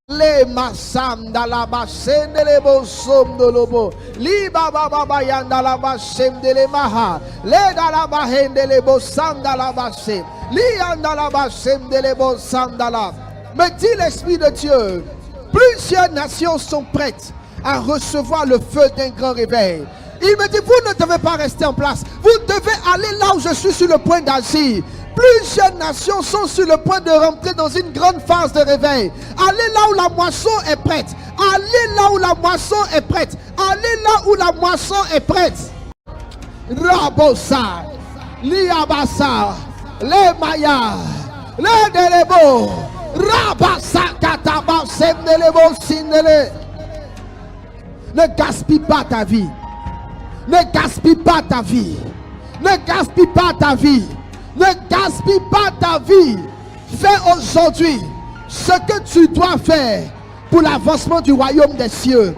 Le masam da la basem de le bosom de lobo. Li baba baba yanda la basem de le maha. Le da la bahen de le bosam da la basem. Li yanda la basem de le bosam da la. Me dit l'Esprit de Dieu, plusieurs nations sont prêtes à recevoir le feu d'un grand réveil. Il me dit, vous ne devez pas rester en place. Vous devez aller là où je suis sur le point d'agir. Plusieurs nations sont sur le point de rentrer dans une grande phase de réveil. Allez là où la moisson est prête. Allez là où la moisson est prête. Allez là où la moisson est prête. Rabosa, Liabasa, le Maya, le Delebo, Rabasa Kataba, Semdelebo, Sindele. Ne gaspille pas ta vie. Ne gaspille pas ta vie. Ne gaspille pas ta vie. Ne gaspille pas ta vie. Fais aujourd'hui ce que tu dois faire pour l'avancement du royaume des cieux.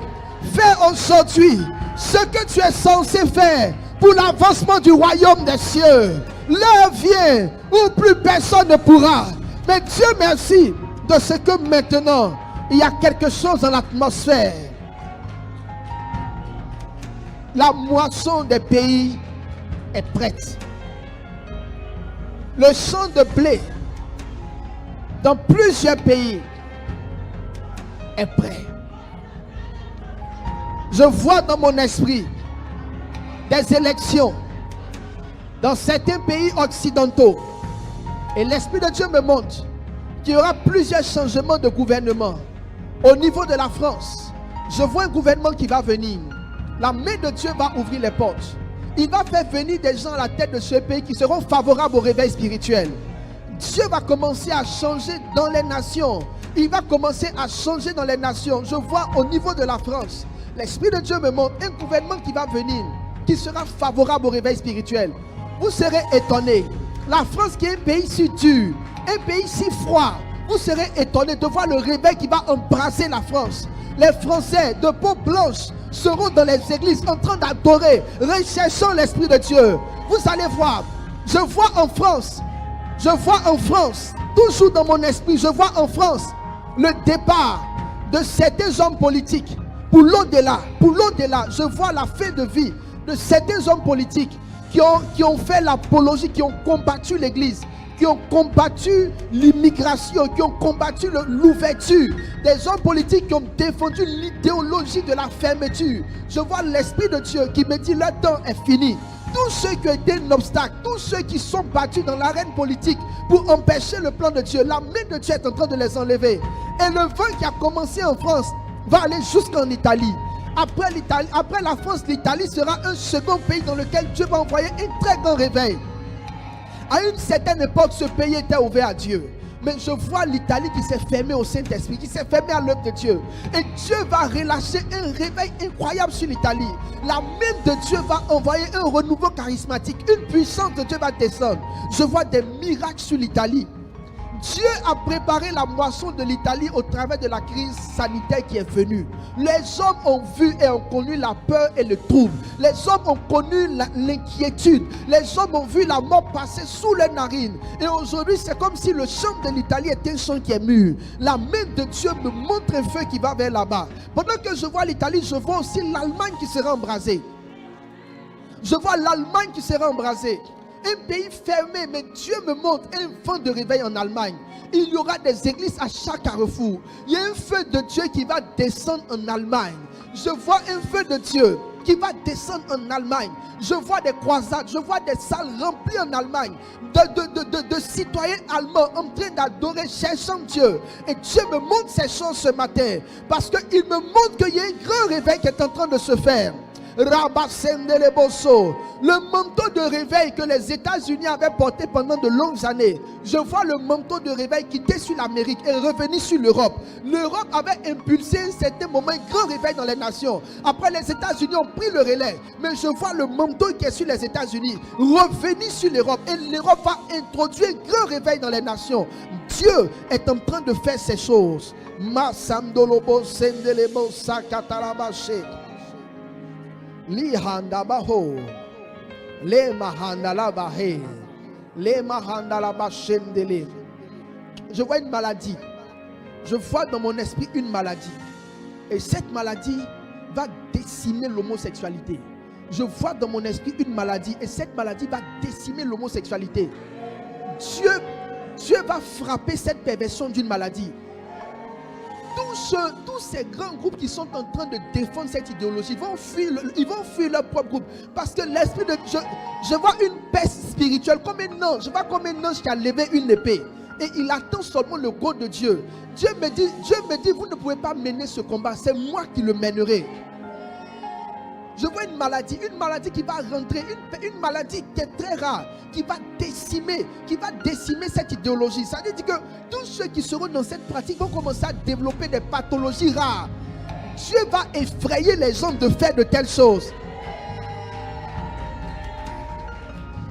Fais aujourd'hui ce que tu es censé faire pour l'avancement du royaume des cieux. L'heure vient où plus personne ne pourra. Mais Dieu merci de ce que maintenant il y a quelque chose dans l'atmosphère. La moisson des pays est prête. Le champ de blé dans plusieurs pays est prêt. Je vois dans mon esprit des élections dans certains pays occidentaux. Et l'Esprit de Dieu me montre qu'il y aura plusieurs changements de gouvernement. Au niveau de la France, je vois un gouvernement qui va venir. La main de Dieu va ouvrir les portes. Il va faire venir des gens à la tête de ce pays qui seront favorables au réveil spirituel. Dieu va commencer à changer dans les nations. Il va commencer à changer dans les nations. Je vois au niveau de la France, l'Esprit de Dieu me montre un gouvernement qui va venir, qui sera favorable au réveil spirituel. Vous serez étonnés. La France qui est un pays si dur, un pays si froid, vous serez étonnés de voir le réveil qui va embrasser la France. Les Français de peau blanche seront dans les églises en train d'adorer, recherchant l'Esprit de Dieu. Vous allez voir, je vois en France, toujours dans mon esprit, je vois en France le départ de certains hommes politiques pour l'au-delà. Je vois la fin de vie de certains hommes politiques qui ont fait l'apologie, qui ont combattu l'église, qui ont combattu l'immigration, qui ont combattu l'ouverture. Des hommes politiques qui ont défendu l'idéologie de la fermeture. Je vois l'Esprit de Dieu qui me dit le temps est fini. Tous ceux qui ont été un obstacle, tous ceux qui sont battus dans l'arène politique pour empêcher le plan de Dieu, la main de Dieu est en train de les enlever. Et le vent qui a commencé en France va aller jusqu'en Italie. Après la France, l'Italie sera un second pays dans lequel Dieu va envoyer un très grand réveil. À une certaine époque, ce pays était ouvert à Dieu. Mais je vois l'Italie qui s'est fermée au Saint-Esprit, qui s'est fermée à l'œuvre de Dieu. Et Dieu va relâcher un réveil incroyable sur l'Italie. La main de Dieu va envoyer un renouveau charismatique. Une puissance de Dieu va descendre. Je vois des miracles sur l'Italie. Dieu a préparé la moisson de l'Italie au travers de la crise sanitaire qui est venue. Les hommes ont vu et ont connu la peur et le trouble. Les hommes ont connu l'inquiétude. Les hommes ont vu la mort passer sous leurs narines. Et aujourd'hui, c'est comme si le champ de l'Italie était un champ qui est mûr. La main de Dieu me montre un feu qui va vers là-bas. Pendant que je vois l'Italie, je vois aussi l'Allemagne qui sera embrasée. Je vois l'Allemagne qui sera embrasée. Un pays fermé, mais Dieu me montre un vent de réveil en Allemagne. Il y aura des églises à chaque carrefour. Il y a un feu de Dieu qui va descendre en Allemagne. Je vois un feu de Dieu qui va descendre en Allemagne. Je vois des croisades, je vois des salles remplies en Allemagne de citoyens allemands en train d'adorer, cherchant Dieu. Et Dieu me montre ces choses ce matin parce qu'il me montre qu'il y a un grand réveil qui est en train de se faire. Le manteau de réveil que les États-Unis avaient porté pendant de longues années, je vois le manteau de réveil quitter sur l'Amérique et revenir sur l'Europe. L'Europe avait impulsé un certain moment un grand réveil dans les nations. Après, les États-Unis ont pris le relais, mais je vois le manteau qui est sur les États-Unis revenir sur l'Europe et l'Europe va introduire un grand réveil dans les nations. Dieu est en train de faire ces choses. Li handa baho, le mahanda la bahe, le mahanda la bachendele. Je vois une maladie Je vois dans mon esprit une maladie. Et cette maladie va décimer l'homosexualité. Je vois dans mon esprit une maladie. Et cette maladie va décimer l'homosexualité. Dieu va frapper cette perversion d'une maladie. Tous ces grands groupes qui sont en train de défendre cette idéologie ils vont fuir leur propre groupe. Parce que l'esprit de Dieu, je vois une peste spirituelle comme un ange. Je vois comme un ange qui a levé une épée. Et il attend seulement le go de Dieu. Dieu me dit, vous ne pouvez pas mener ce combat. C'est moi qui le mènerai. Je vois une maladie qui va rentrer, une maladie qui est très rare, qui va décimer cette idéologie. Ça veut dire que tous ceux qui seront dans cette pratique vont commencer à développer des pathologies rares. Dieu va effrayer les gens de faire de telles choses.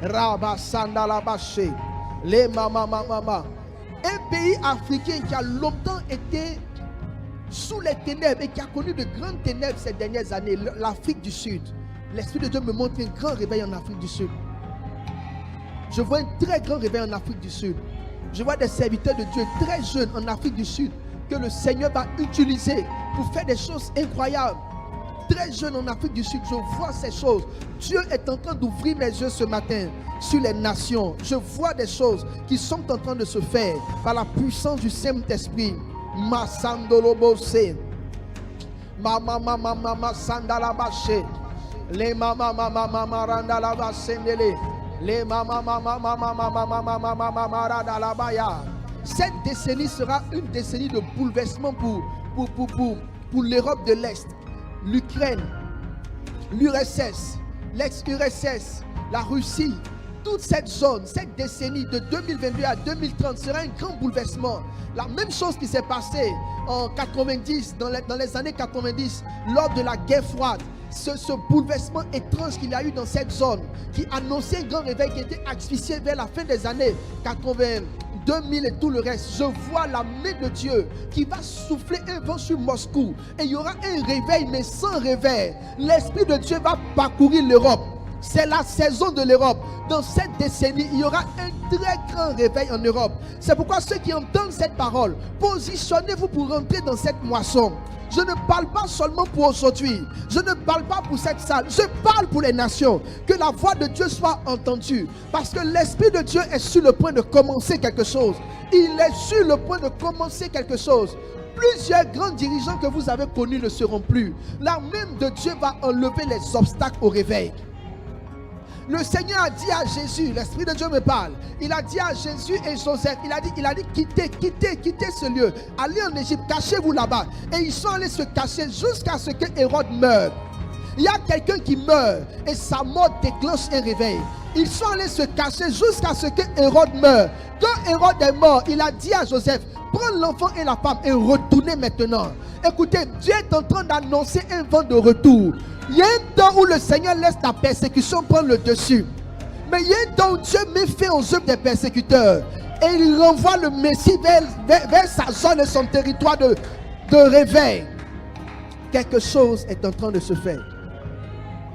Rabasandalabaché, les mama. Un pays africain qui a longtemps été sous les ténèbres et qui a connu de grandes ténèbres ces dernières années, l'Afrique du Sud. L'Esprit de Dieu me montre un grand réveil en Afrique du Sud. Je vois un très grand réveil en Afrique du Sud. Je vois des serviteurs de Dieu très jeunes en Afrique du Sud que le Seigneur va utiliser pour faire des choses incroyables. Très jeunes en Afrique du Sud, je vois ces choses. Dieu est en train d'ouvrir mes yeux ce matin sur les nations. Je vois des choses qui sont en train de se faire par la puissance du Saint-Esprit. Masandolobose, mama sandalabache, les mama randalabasendele, les mama radalabaya. Cette décennie sera une décennie de bouleversement pour l'Europe de l'Est, l'Ukraine, l'URSS, l'ex-URSS, la Russie. Toute cette zone, cette décennie de 2022 à 2030 sera un grand bouleversement. La même chose qui s'est passée en 90, dans les années 90, lors de la guerre froide. Ce bouleversement étrange qu'il y a eu dans cette zone, qui annonçait un grand réveil qui était asphyxié vers la fin des années 80, 2000 et tout le reste. Je vois la main de Dieu qui va souffler un vent sur Moscou. Et il y aura un réveil, mais sans réveil. L'Esprit de Dieu va parcourir l'Europe. C'est la saison de l'Europe. Dans cette décennie, il y aura un très grand réveil en Europe. C'est pourquoi ceux qui entendent cette parole, positionnez-vous pour rentrer dans cette moisson. Je ne parle pas seulement pour aujourd'hui. Je ne parle pas pour cette salle. Je parle pour les nations. Que la voix de Dieu soit entendue. Parce que l'Esprit de Dieu est sur le point de commencer quelque chose. Il est sur le point de commencer quelque chose. Plusieurs grands dirigeants que vous avez connus ne seront plus. La main de Dieu va enlever les obstacles au réveil. Le Seigneur a dit à Jésus, l'Esprit de Dieu me parle, il a dit à Jésus et Joseph, il a dit quittez ce lieu, allez en Égypte, cachez-vous là-bas. Et ils sont allés se cacher jusqu'à ce que Hérode meure. Il y a quelqu'un qui meurt et sa mort déclenche un réveil. Ils sont allés se cacher jusqu'à ce que Hérode meure. Quand Hérode est mort, il a dit à Joseph, prends l'enfant et la femme et retournez maintenant. Écoutez, Dieu est en train d'annoncer un vent de retour. Il y a un temps où le Seigneur laisse la persécution prendre le dessus. Mais il y a un temps où Dieu met fin aux œuvres des persécuteurs. Et il renvoie le Messie vers sa zone et son territoire de réveil. Quelque chose est en train de se faire.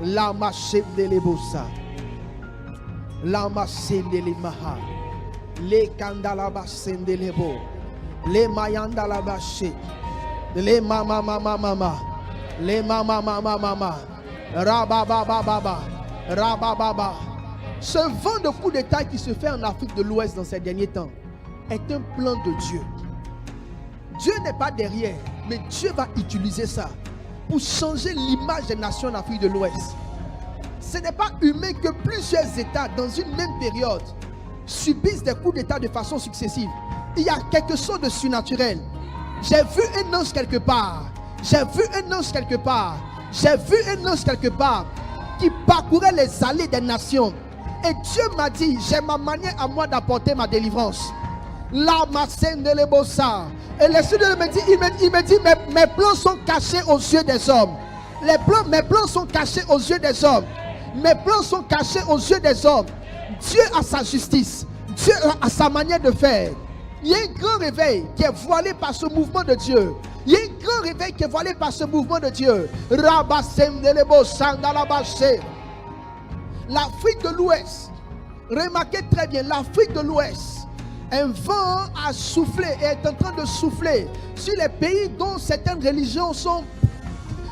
Lama Shendelebusa. Lama Shendelimaha. Le Kandalaba Sendelebo. Le Mayandalabache. Le mama. Les mama. Rabababa. Ce vent de coup d'état qui se fait en Afrique de l'Ouest dans ces derniers temps est un plan de Dieu. Dieu n'est pas derrière, mais Dieu va utiliser ça pour changer l'image des nations en Afrique de l'Ouest. Ce n'est pas humain que plusieurs États dans une même période subissent des coups d'état de façon successive. Il y a quelque chose de surnaturel. J'ai vu un ange quelque part. J'ai vu un ange quelque part qui parcourait les allées des nations. Et Dieu m'a dit, j'ai ma manière à moi d'apporter ma délivrance. La massène de l'ebossa. Et l'Esprit de Dieu me dit, il me dit, mes plans sont cachés aux yeux des hommes. Mes plans sont cachés aux yeux des hommes. Mes plans sont cachés aux yeux des hommes. Dieu a sa justice. Dieu a sa manière de faire. Il y a un grand réveil qui est voilé par ce mouvement de Dieu. Il y a un grand réveil qui est voilé par ce mouvement de Dieu. L'Afrique de l'Ouest, remarquez très bien, l'Afrique de l'Ouest Un vent a soufflé et est en train de souffler sur les pays dont certaines religions sont,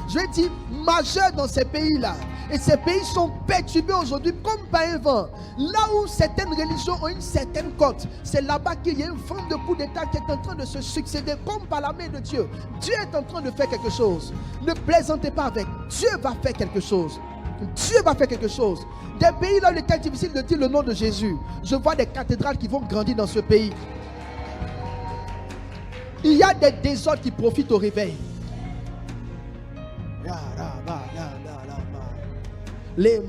je vais dire, majeures dans ces pays-là. Et ces pays sont perturbés aujourd'hui comme par un vent. Là où certaines religions ont une certaine cote, c'est là-bas qu'il y a une forme de coup d'État qui est en train de se succéder comme par la main de Dieu. Dieu est en train de faire quelque chose. Ne plaisantez pas avec. Dieu va faire quelque chose. Dieu va faire quelque chose. Des pays là où il était difficile de dire le nom de Jésus. Je vois des cathédrales qui vont grandir dans ce pays. Il y a des désordres qui profitent au réveil. Les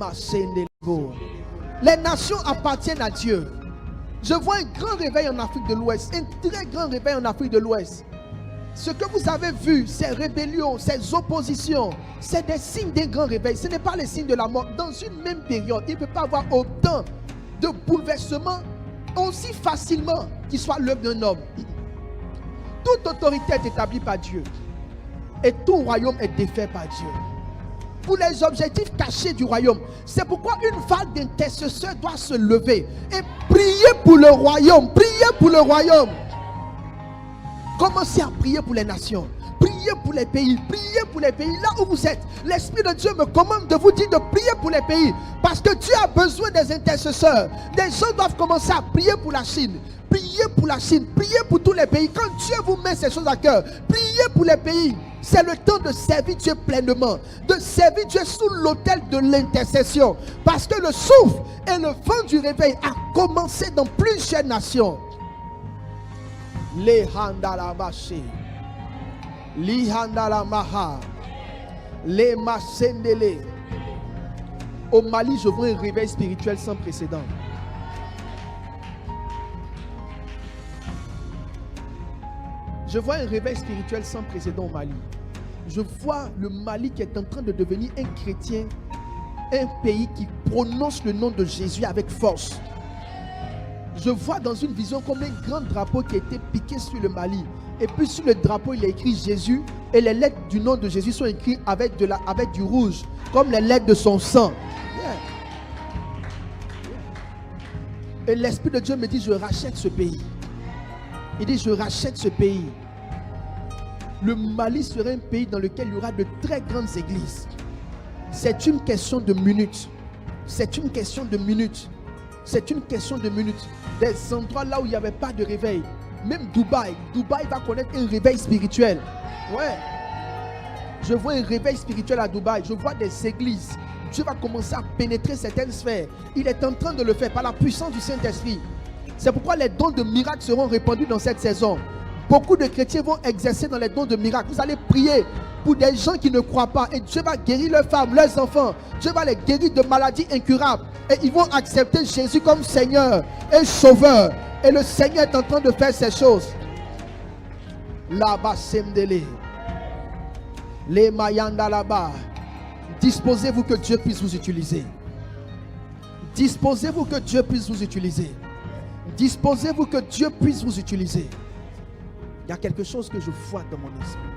nations appartiennent à Dieu. Je vois un grand réveil en Afrique de l'Ouest. Un très grand réveil en Afrique de l'Ouest. Ce que vous avez vu, ces rébellions, ces oppositions, c'est des signes d'un grand réveil. Ce n'est pas les signes de la mort. Dans une même période, il ne peut pas avoir autant de bouleversements aussi facilement qu'il soit l'œuvre d'un homme. Toute autorité est établie par Dieu. Et tout royaume est défait par Dieu. Pour les objectifs cachés du royaume. C'est pourquoi une vague d'intercesseurs doit se lever et prier pour le royaume. Prier pour le royaume. Commencez à prier pour les nations. Priez pour les pays. Priez pour les pays. Là où vous êtes, l'Esprit de Dieu me commande de vous dire de prier pour les pays. Parce que Dieu a besoin des intercesseurs. Des gens doivent commencer à prier pour la Chine. Priez pour la Chine. Priez pour tous les pays. Quand Dieu vous met ces choses à cœur, priez pour les pays. C'est le temps de servir Dieu pleinement. De servir Dieu sous l'autel de l'intercession. Parce que le souffle et le vent du réveil a commencé dans plusieurs nations. Les handalabashi, les handalamaha, les masendele. Au Mali, je vois un réveil spirituel sans précédent. Je vois un réveil spirituel sans précédent au Mali. Je vois le Mali qui est en train de devenir un chrétien, un pays qui prononce le nom de Jésus avec force. Je vois dans une vision comme un grand drapeau qui a été piqué sur le Mali. Et puis sur le drapeau, il est écrit Jésus. Et les lettres du nom de Jésus sont écrites avec du rouge, comme les lettres de son sang. Et l'Esprit de Dieu me dit, je rachète ce pays. Il dit, je rachète ce pays. Le Mali sera un pays dans lequel il y aura de très grandes églises. C'est une question de minutes. C'est une question de minutes. C'est une question de minutes. Des endroits là où il n'y avait pas de réveil. Même Dubaï. Dubaï va connaître un réveil spirituel. Ouais. Je vois un réveil spirituel à Dubaï. Je vois des églises. Dieu va commencer à pénétrer certaines sphères. Il est en train de le faire par la puissance du Saint-Esprit. C'est pourquoi les dons de miracles seront répandus dans cette saison. Beaucoup de chrétiens vont exercer dans les dons de miracles. Vous allez prier pour des gens qui ne croient pas. Et Dieu va guérir leurs femmes, leurs enfants. Dieu va les guérir de maladies incurables. Et ils vont accepter Jésus comme Seigneur et Sauveur. Et le Seigneur est en train de faire ces choses. Là-bas, semdele. Les mayanda là-bas. Disposez-vous que Dieu puisse vous utiliser. Disposez-vous que Dieu puisse vous utiliser. Disposez-vous que Dieu puisse vous utiliser. Il y a quelque chose que je vois dans mon esprit.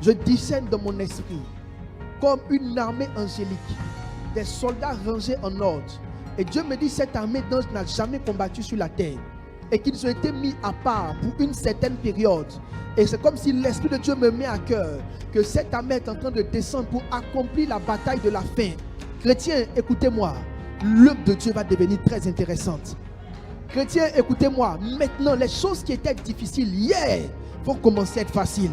Je discerne dans mon esprit comme une armée angélique, des soldats rangés en ordre. Et Dieu me dit, cette armée d'anges n'a jamais combattu sur la terre. Et qu'ils ont été mis à part pour une certaine période. Et c'est comme si l'Esprit de Dieu me met à cœur que cette armée est en train de descendre pour accomplir la bataille de la fin. Chrétiens, écoutez-moi. L'œuvre de Dieu va devenir très intéressante. Chrétiens, écoutez-moi. Maintenant, les choses qui étaient difficiles hier vont commencer à être faciles.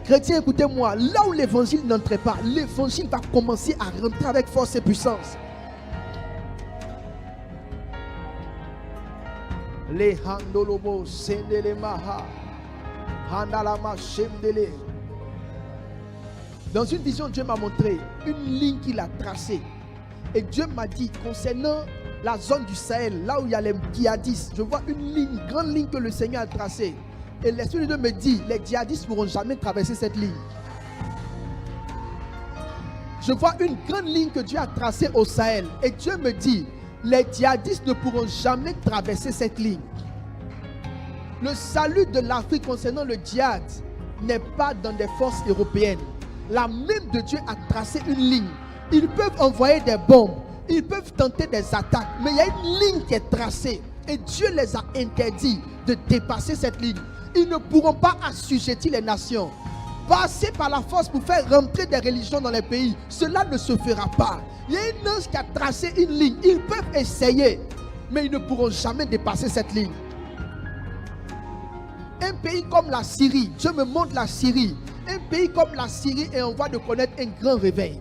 Chrétiens, écoutez-moi. Là où l'évangile n'entrait pas, l'évangile va commencer à rentrer avec force et puissance. Les handolobo sendele maha handalama shemdele. Dans une vision, Dieu m'a montré une ligne qu'il a tracée. Et Dieu m'a dit, concernant la zone du Sahel, là où il y a les djihadistes, je vois une grande ligne que le Seigneur a tracée. Et l'Esprit de Dieu me dit, les djihadistes ne pourront jamais traverser cette ligne. Je vois une grande ligne que Dieu a tracée au Sahel. Et Dieu me dit, les djihadistes ne pourront jamais traverser cette ligne. Le salut de l'Afrique concernant le djihad n'est pas dans des forces européennes. La main de Dieu a tracé une ligne. Ils peuvent envoyer des bombes, Ils peuvent tenter des attaques, mais il y a une ligne qui est tracée. Et Dieu les a interdits de dépasser cette ligne. Ils ne pourront pas assujettir les nations. Passer par la force pour faire rentrer des religions dans les pays, cela ne se fera pas. Il y a un ange qui a tracé une ligne. Ils peuvent essayer, mais ils ne pourront jamais dépasser cette ligne. Un pays comme la Syrie, Dieu me montre la Syrie. Un pays comme la Syrie est en voie de connaître un grand réveil.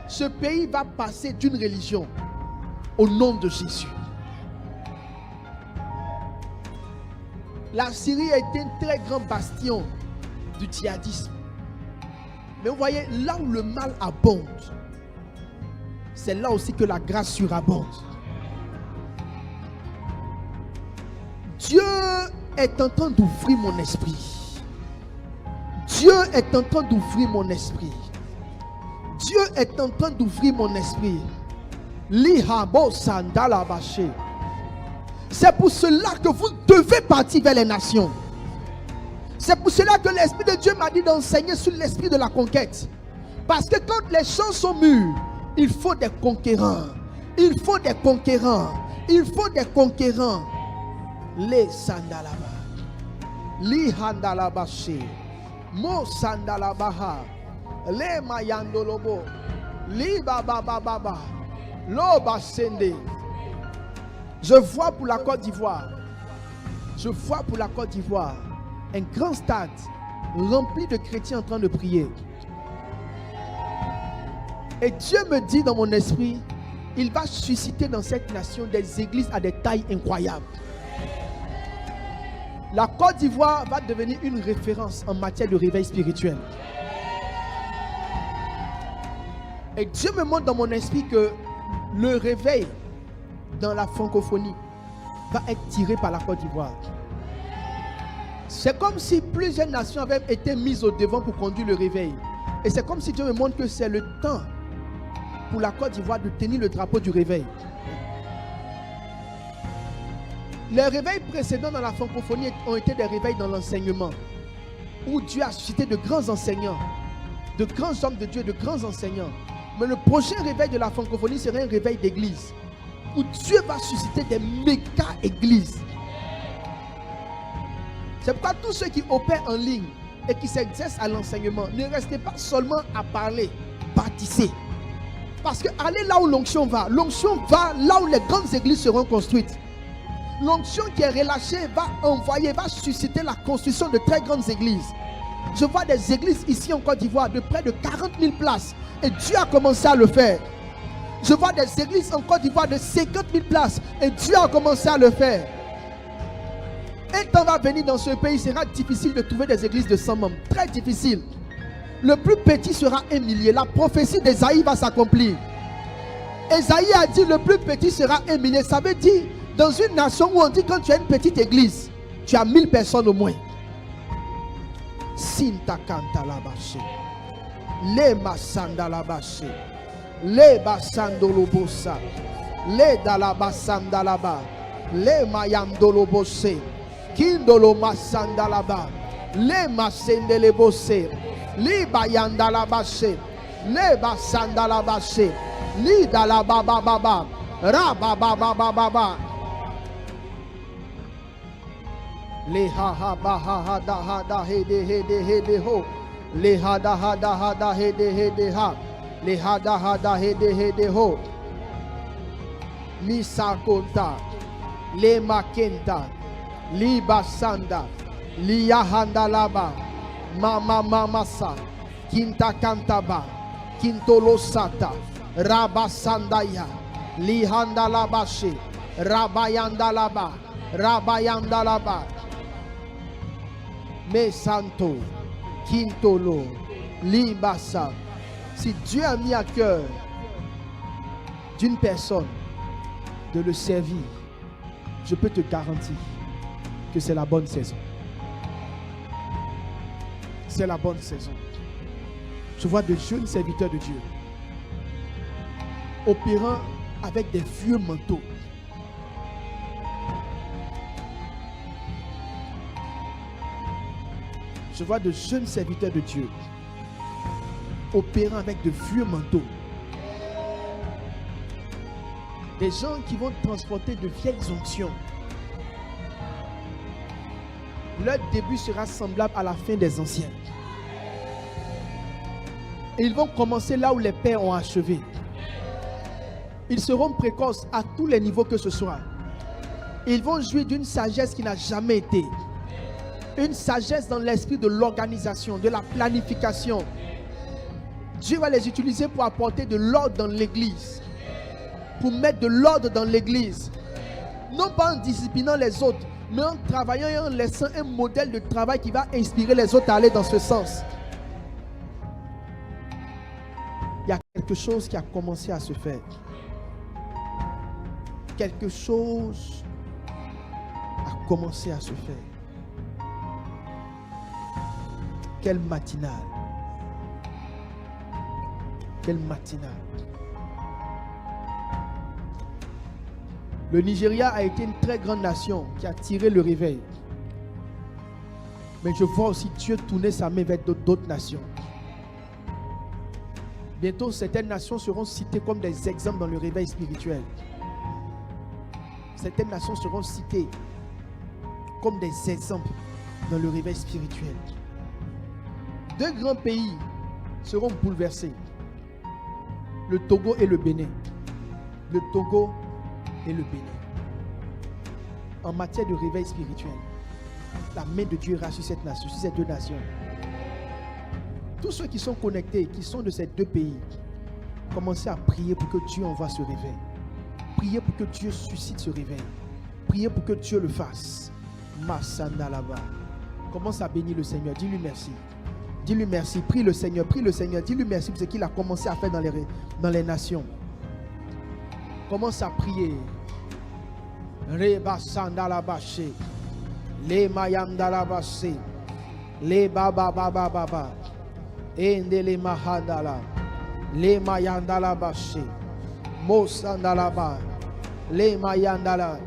Ce pays va passer d'une religion au nom de Jésus. La Syrie a été un très grand bastion du djihadisme. Mais vous voyez, là où le mal abonde, c'est là aussi que la grâce surabonde. Dieu est en train d'ouvrir mon esprit. Dieu est en train d'ouvrir mon esprit. Dieu est en train d'ouvrir mon esprit. C'est pour cela que vous devez partir vers les nations. C'est pour cela que l'Esprit de Dieu m'a dit d'enseigner sur l'esprit de la conquête. Parce que quand les champs sont mûrs, il faut des conquérants. Il faut des conquérants. Il faut des conquérants. Les sandalaba. Li handalabashi. Mo sandalabaha. Les mayandolobo. Li babababa. Lo basende. Je vois pour la Côte d'Ivoire. Je vois pour la Côte d'Ivoire un grand stade rempli de chrétiens en train de prier. Et Dieu me dit dans mon esprit, il va susciter dans cette nation des églises à des tailles incroyables. La Côte d'Ivoire va devenir une référence en matière de réveil spirituel. Et Dieu me montre dans mon esprit que le réveil dans la francophonie va être tiré par la Côte d'Ivoire. C'est comme si plusieurs nations avaient été mises au devant pour conduire le réveil. Et c'est comme si Dieu me montre que c'est le temps pour la Côte d'Ivoire de tenir le drapeau du réveil. Les réveils précédents dans la francophonie ont été des réveils dans l'enseignement, où Dieu a suscité de grands enseignants, de grands hommes de Dieu, de grands enseignants. Mais le prochain réveil de la francophonie serait un réveil d'église, où Dieu va susciter des méga églises. C'est pourquoi tous ceux qui opèrent en ligne et qui s'exercent à l'enseignement, ne restez pas seulement à parler, bâtissez. Parce que allez là où l'onction va là où les grandes églises seront construites. L'onction qui est relâchée va envoyer, va susciter la construction de très grandes églises. Je vois des églises ici en Côte d'Ivoire de près de 40 000 places. Et Dieu a commencé à le faire. Je vois des églises en Côte d'Ivoire de 50 000 places. Et Dieu a commencé à le faire. Un temps va venir dans ce pays, il sera difficile de trouver des églises de 100 membres. Très difficile. Le plus petit sera 1 millier. La prophétie d'Ésaïe va s'accomplir. Ésaïe a dit le plus petit sera 1 millier. Ça veut dire, dans une nation où on dit quand tu as une petite église, tu as 1000 personnes au moins. Sinta kanta la bache. Le masanda la bache. Le basando lobosa. Le dalabasanda la ba. Le mayando lobose. Kindolo masanda la ba. Le masende le bose. Li bayanda la bache. Le basanda la bache. Li dalaba baba. Raba baba baba. Le ha ha ba ha ha da ha da he de ho. Le ha da he de ha. Le ha da he de ho. Misa konta. Le makenta. Li basanda. Li yahanda laba. Mama mamasa. Kinta kantaba. Kintolo sata. Rabasandaya. Li handa labashi. Rabayanda laba. Rabayanda laba. Mais santo, quintolo, libasa. Si Dieu a mis à cœur d'une personne de le servir, je peux te garantir que c'est la bonne saison. C'est la bonne saison. Je vois de jeunes serviteurs de Dieu opérant avec des vieux manteaux. Je vois de jeunes serviteurs de Dieu opérant avec de vieux manteaux. Des gens qui vont transporter de vieilles onctions. Leur début sera semblable à la fin des anciens. Et ils vont commencer là où les pères ont achevé. Ils seront précoces à tous les niveaux que ce soit. Ils vont jouir d'une sagesse qui n'a jamais été. Une sagesse dans l'esprit de l'organisation, de la planification. Dieu va les utiliser pour apporter de l'ordre dans l'église. Pour mettre de l'ordre dans l'église. Non pas en disciplinant les autres, mais en travaillant et en laissant un modèle de travail qui va inspirer les autres à aller dans ce sens. Il y a quelque chose qui a commencé à se faire. Quelque chose a commencé à se faire. Quelle matinale. Quelle matinale. Le Nigeria a été une très grande nation qui a tiré le réveil. Mais je vois aussi Dieu tourner sa main vers d'autres nations. Bientôt, certaines nations seront citées comme des exemples dans le réveil spirituel. Certaines nations seront citées comme des exemples dans le réveil spirituel. Deux grands pays seront bouleversés. Le Togo et le Bénin. Le Togo et le Bénin. En matière de réveil spirituel, la main de Dieu ira sur cette nation, sur ces deux nations. Tous ceux qui sont connectés, qui sont de ces deux pays, commencez à prier pour que Dieu envoie ce réveil. Priez pour que Dieu suscite ce réveil. Priez pour que Dieu le fasse. Massanda là-bas. Commence à bénir le Seigneur. Dis-lui merci. Dis-lui merci. Prie le Seigneur. Prie le Seigneur. Dis-lui merci pour ce qu'il a commencé à faire dans les nations. Commence à prier. Reba sandala baché. Les mayandala baché. Les baba baba baba. Endele mahandala. Les mayandala baché. Mosandala ba. Les mayandala.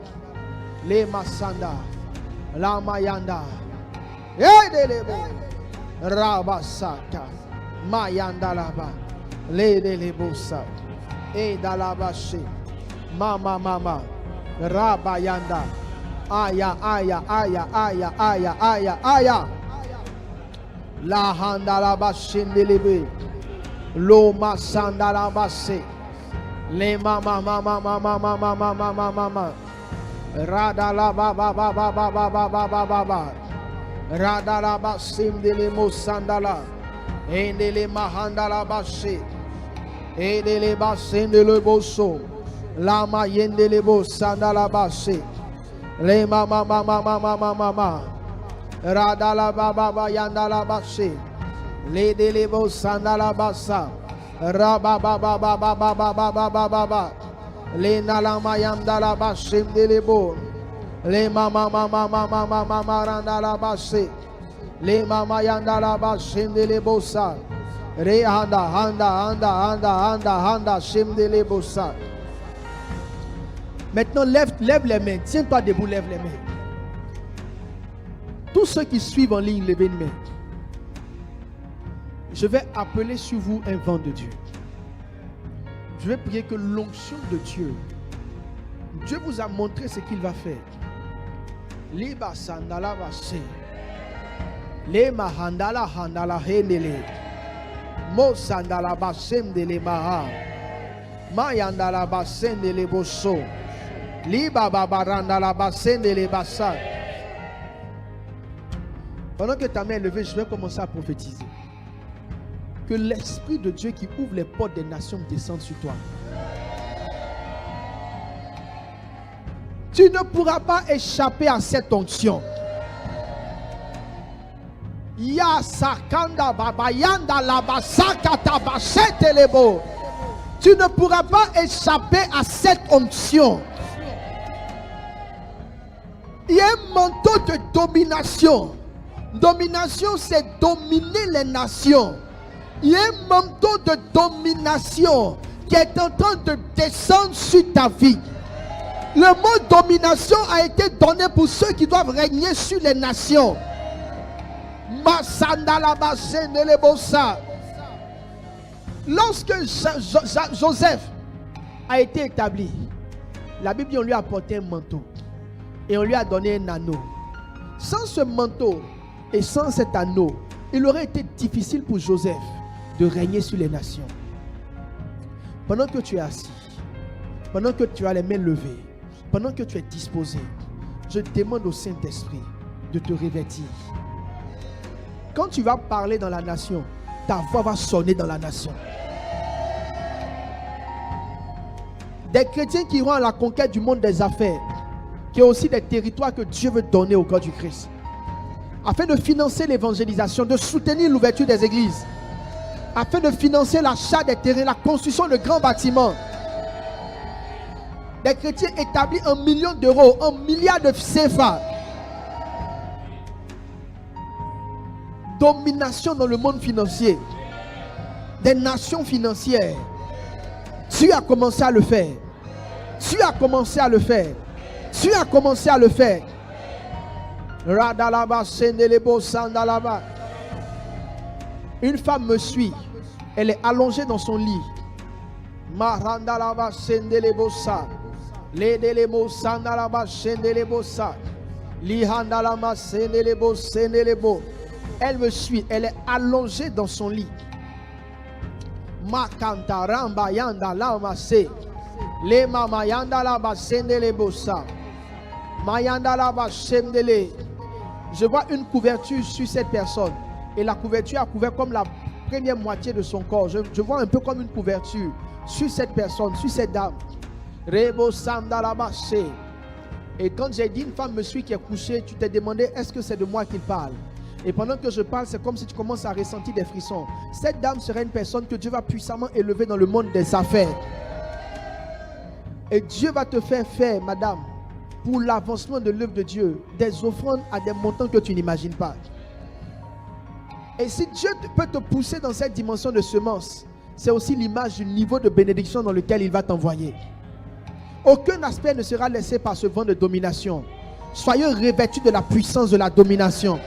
Les masanda. La mayanda. Edelebo. Rabasaka. Mayandala ba. Les delebosa. Edalabaché. Mama. Rabayanda. Aya. La handala bashindelebe. Loma sandala basse. Le mama. Radala baba. Radala basindele mosandala. Endele mahandala basse. Edele basindele bosso. Lama yendele bosandala basse. Le mama. Radala baba yandala basse. Le delebo sandala bassa. Rababa. Le nalama yandala basse delebo. Le mama randala basse. Le mama yandala basse delebo sa. Re handa shim delebo sa. Maintenant lève les mains. Tiens-toi debout, lève les mains. Tous ceux qui suivent en ligne, levez une main. Je vais appeler sur vous un vent de Dieu. Je vais prier que l'onction de Dieu vous a montré ce qu'il va faire. Liba sandala basse. Lema handala hendele. Mo sandala bassem de le maha. Mayandala bassem de le bosso. Liba babarandala bassem de le bassa. Pendant que ta main est levée, je vais commencer à prophétiser. Que l'Esprit de Dieu qui ouvre les portes des nations descende sur toi. Tu ne pourras pas échapper à cette onction. Ya sakanda babayanda labasaka tabasetelebo. Tu ne pourras pas échapper à cette onction. Il y a un manteau de domination. Domination, c'est dominer les nations. Il y a un manteau de domination qui est en train de descendre sur ta vie. Le mot domination a été donné pour ceux qui doivent régner sur les nations. Lorsque Joseph a été établi, La Bible dit on lui a apporté un manteau et on lui a donné un anneau. Sans ce manteau et sans cet anneau, il aurait été difficile pour Joseph de régner sur les nations. Pendant que tu es assis, pendant que tu as les mains levées, pendant que tu es disposé, je demande au Saint-Esprit de te revêtir. Quand tu vas parler dans la nation, ta voix va sonner dans la nation. Des chrétiens qui iront à la conquête du monde des affaires, qui ont aussi des territoires que Dieu veut donner au corps du Christ, afin de financer l'évangélisation, de soutenir l'ouverture des églises, afin de financer l'achat des terrains, la construction de grands bâtiments. Des chrétiens établis 1 million d'euros, 1 milliard de CFA. Domination dans le monde financier, des nations financières. Tu as commencé à le faire. Tu as commencé à le faire. Tu as commencé à le faire. Une femme me suit. Elle est allongée dans son lit. Elle me suit. Elle est allongée dans son lit. Je vois une couverture sur cette personne. Et la couverture a couvert comme la première moitié de son corps. Je vois un peu comme une couverture sur cette personne, sur cette dame. Et quand j'ai dit une femme me suit qui est couchée, tu t'es demandé est-ce que c'est de moi qu'il parle? Et pendant que je parle, c'est comme si tu commences à ressentir des frissons. Cette dame serait une personne que Dieu va puissamment élever dans le monde des affaires. Et Dieu va te faire faire, madame, pour l'avancement de l'œuvre de Dieu, des offrandes à des montants que tu n'imagines pas. Et si Dieu peut te pousser dans cette dimension de semence, c'est aussi l'image du niveau de bénédiction dans lequel il va t'envoyer. Aucun aspect ne sera laissé par ce vent de domination. Soyez revêtus de la puissance de la domination.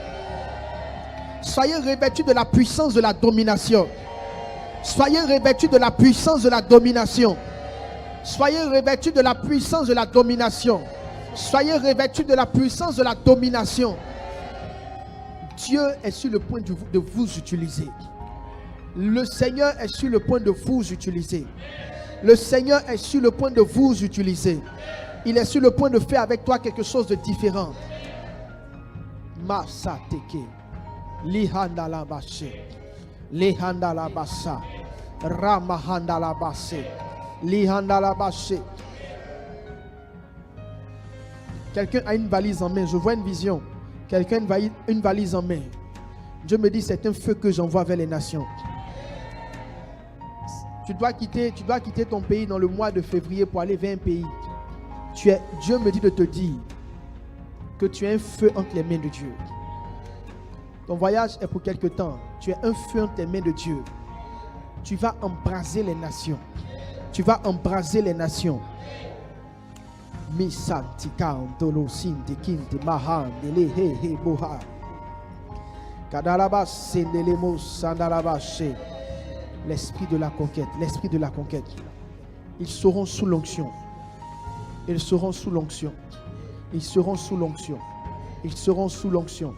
Soyez revêtus de la puissance de la domination. Soyez revêtus de la puissance de la domination. Soyez revêtus de la puissance de la domination. Soyez revêtus de la puissance de la domination. Dieu est sur le point de vous utiliser. Le Seigneur est sur le point de vous utiliser. Le Seigneur est sur le point de vous utiliser. Il est sur le point de faire avec toi quelque chose de différent. Masateke. Lihandala bashe. Lihandala basa. Ramahandala bashe. Lihandala bashe. Quelqu'un a une valise en main. Je vois une vision. Quelqu'un a une valise en main. Dieu me dit c'est un feu que j'envoie vers les nations. Tu dois quitter ton pays dans le mois de février pour aller vers un pays. Dieu me dit de te dire que tu es un feu entre les mains de Dieu. Ton voyage est pour quelque temps. Tu es un feu entre les mains de Dieu. Tu vas embraser les nations. Tu vas embraser les nations. Misantika ontolo sinte kinte mahan dele he he boha. Kadalaba sendelemo sandalaba she. L'esprit de la conquête, l'esprit de la conquête. Ils seront sous l'onction. Ils seront sous l'onction. Ils seront sous l'onction. Ils seront sous l'onction.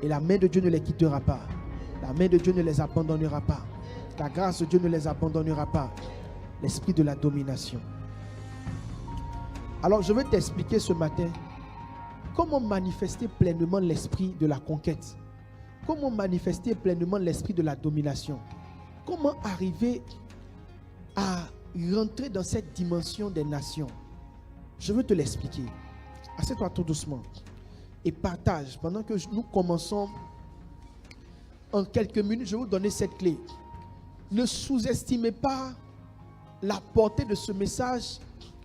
Et la main de Dieu ne les quittera pas. La main de Dieu ne les abandonnera pas. La grâce de Dieu ne les abandonnera pas. L'esprit de la domination. Alors je vais t'expliquer ce matin comment manifester pleinement l'esprit de la conquête. Comment manifester pleinement l'esprit de la domination. Comment arriver à rentrer dans cette dimension des nations. Je veux te l'expliquer. Assieds-toi tout doucement et partage. Pendant que nous commençons, en quelques minutes, je vais vous donner cette clé. Ne sous-estimez pas la portée de ce message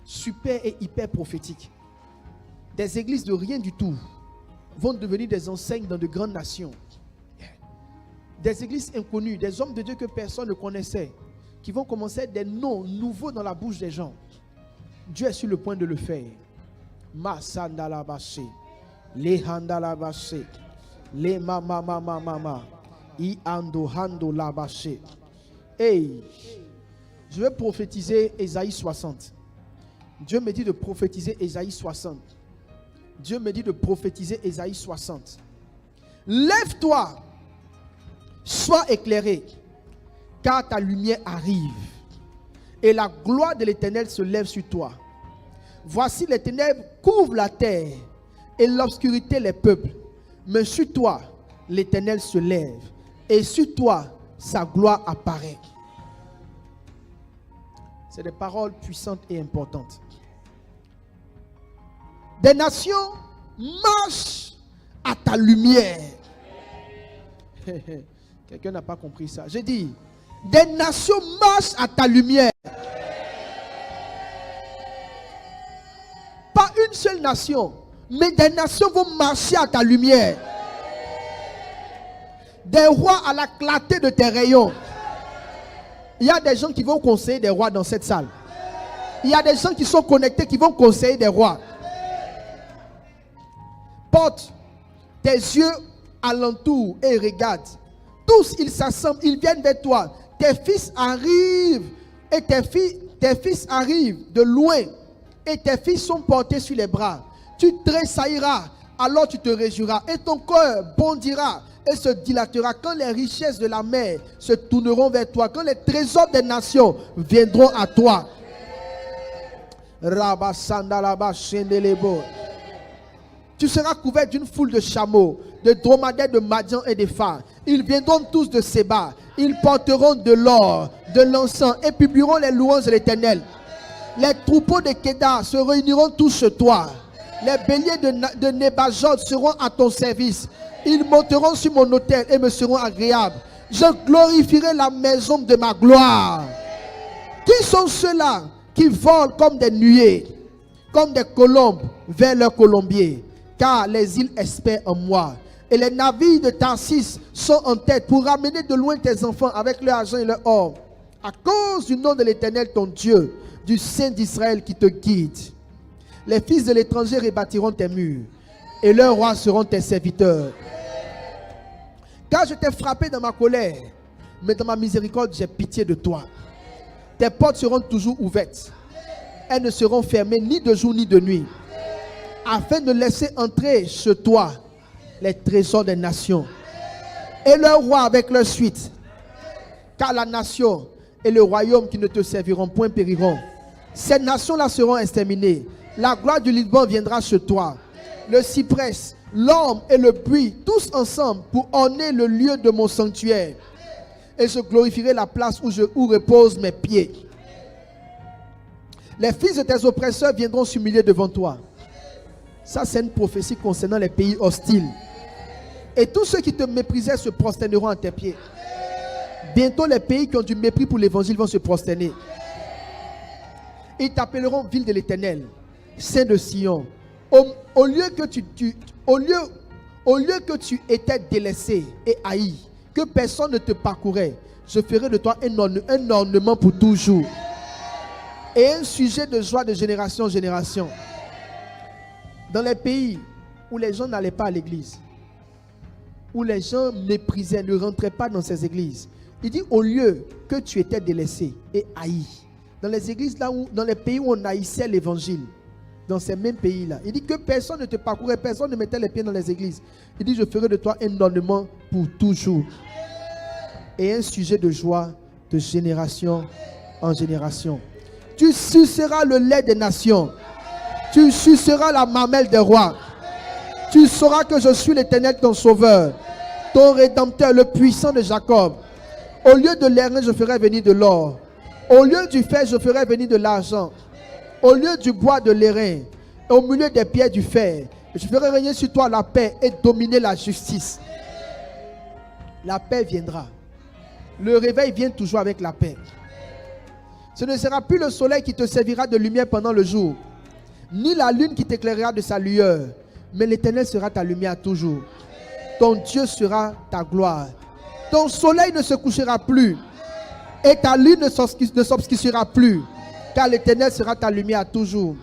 super et hyper prophétique. Des églises de rien du tout vont devenir des enseignes dans de grandes nations. Des églises inconnues, des hommes de Dieu que personne ne connaissait, qui vont commencer des noms nouveaux dans la bouche des gens. Dieu est sur le point de le faire. Masandalabashe, le handalabashe, le mama, i ando hando labashe. Hey, je vais prophétiser Ésaïe 60. Dieu me dit de prophétiser Ésaïe 60. Dieu me dit de prophétiser Ésaïe 60. Lève-toi, sois éclairé, car ta lumière arrive, et la gloire de l'Éternel se lève sur toi. Voici les ténèbres couvrent la terre, et l'obscurité les peuples. Mais sur toi, l'Éternel se lève, et sur toi, sa gloire apparaît. C'est des paroles puissantes et importantes. Des nations marchent à ta lumière. Quelqu'un n'a pas compris ça. J'ai dit, des nations marchent à ta lumière. Pas une seule nation, mais des nations vont marcher à ta lumière. Des rois à la clarté de tes rayons. Il y a des gens qui vont conseiller des rois dans cette salle. Il y a des gens qui sont connectés qui vont conseiller des rois. Porte tes yeux alentour et regarde. Tous ils s'assemblent, ils viennent vers toi. Tes fils arrivent et tes fils arrivent de loin et tes fils sont portés sur les bras. Tu tressailleras, alors tu te réjouiras et ton cœur bondira et se dilatera quand les richesses de la mer se tourneront vers toi, quand les trésors des nations viendront à toi. Tu seras couvert d'une foule de chameaux, de dromadaires, de Madian et de phares. Ils viendront tous de Séba. Ils porteront de l'or, de l'encens et publieront les louanges de l'Éternel. Les troupeaux de Kédar se réuniront tous chez toi. Les béliers de Nébajot seront à ton service. Ils monteront sur mon autel et me seront agréables. Je glorifierai la maison de ma gloire. Qui sont ceux-là qui volent comme des nuées, comme des colombes vers leur colombier? Car les îles espèrent en moi. Et les navires de Tarsis sont en tête pour ramener de loin tes enfants avec leur argent et leur or. À cause du nom de l'Éternel ton Dieu, du Saint d'Israël qui te guide. Les fils de l'étranger rebâtiront tes murs, et leurs rois seront tes serviteurs. Car je t'ai frappé dans ma colère, mais dans ma miséricorde, j'ai pitié de toi. Tes portes seront toujours ouvertes. Elles ne seront fermées ni de jour ni de nuit, afin de laisser entrer chez toi les trésors des nations et leurs rois avec leur suite. Car la nation et le royaume qui ne te serviront point périront. Ces nations-là seront exterminées. La gloire du Liban viendra chez toi. Le cyprès, l'orme et le buis, tous ensemble pour orner le lieu de mon sanctuaire. Et je glorifierai la place où reposent mes pieds. Les fils de tes oppresseurs viendront s'humilier devant toi. Ça, c'est une prophétie concernant les pays hostiles. Et tous ceux qui te méprisaient se prosterneront à tes pieds. Bientôt, les pays qui ont du mépris pour l'évangile vont se prosterner. Ils t'appelleront ville de l'Éternel, Saint de Sion. Au lieu que tu étais délaissé et haï, que personne ne te parcourait, je ferai de toi un ornement pour toujours. Et un sujet de joie de génération en génération. Dans les pays où les gens n'allaient pas à l'église, où les gens méprisaient, ne rentraient pas dans ces églises, il dit au lieu que tu étais délaissé et haï, dans les églises là où, dans les pays où on haïssait l'évangile, dans ces mêmes pays-là, il dit que personne ne te parcourait, personne ne mettait les pieds dans les églises. Il dit je ferai de toi un ornement pour toujours et un sujet de joie de génération en génération. Tu suceras le lait des nations. Tu suceras la mamelle des rois. Tu sauras que je suis l'Éternel ton sauveur, ton rédempteur, le puissant de Jacob. Au lieu de l'airain, je ferai venir de l'or. Au lieu du fer, je ferai venir de l'argent. Au lieu du bois, de l'airain. Et au milieu des pierres, du fer. Je ferai régner sur toi la paix et dominer la justice. La paix viendra. Le réveil vient toujours avec la paix. Ce ne sera plus le soleil qui te servira de lumière pendant le jour, ni la lune qui t'éclairera de sa lueur, mais l'Éternel sera ta lumière toujours. Ton Dieu sera ta gloire. Ton soleil ne se couchera plus, et ta lune ne s'obscurcira plus, car l'Éternel sera ta lumière toujours.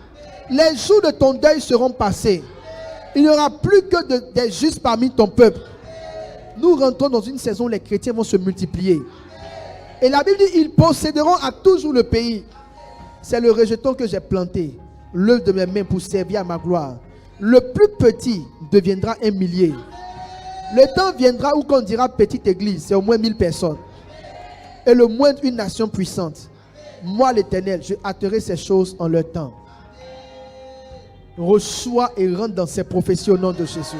Les jours de ton deuil seront passés. Il n'y aura plus que des justes parmi ton peuple. Nous rentrons dans une saison où les chrétiens vont se multiplier. Et la Bible dit, ils posséderont à toujours le pays. C'est le rejeton que j'ai planté. l'œuvre de mes mains pour servir à ma gloire. Le plus petit deviendra un millier. Le temps viendra où on dira petite église, c'est au moins 1000 personnes. Et le moindre, une nation puissante. Moi, l'Éternel, je hâterai ces choses en leur temps. Reçois et rentre dans ces prophéties au nom de Jésus.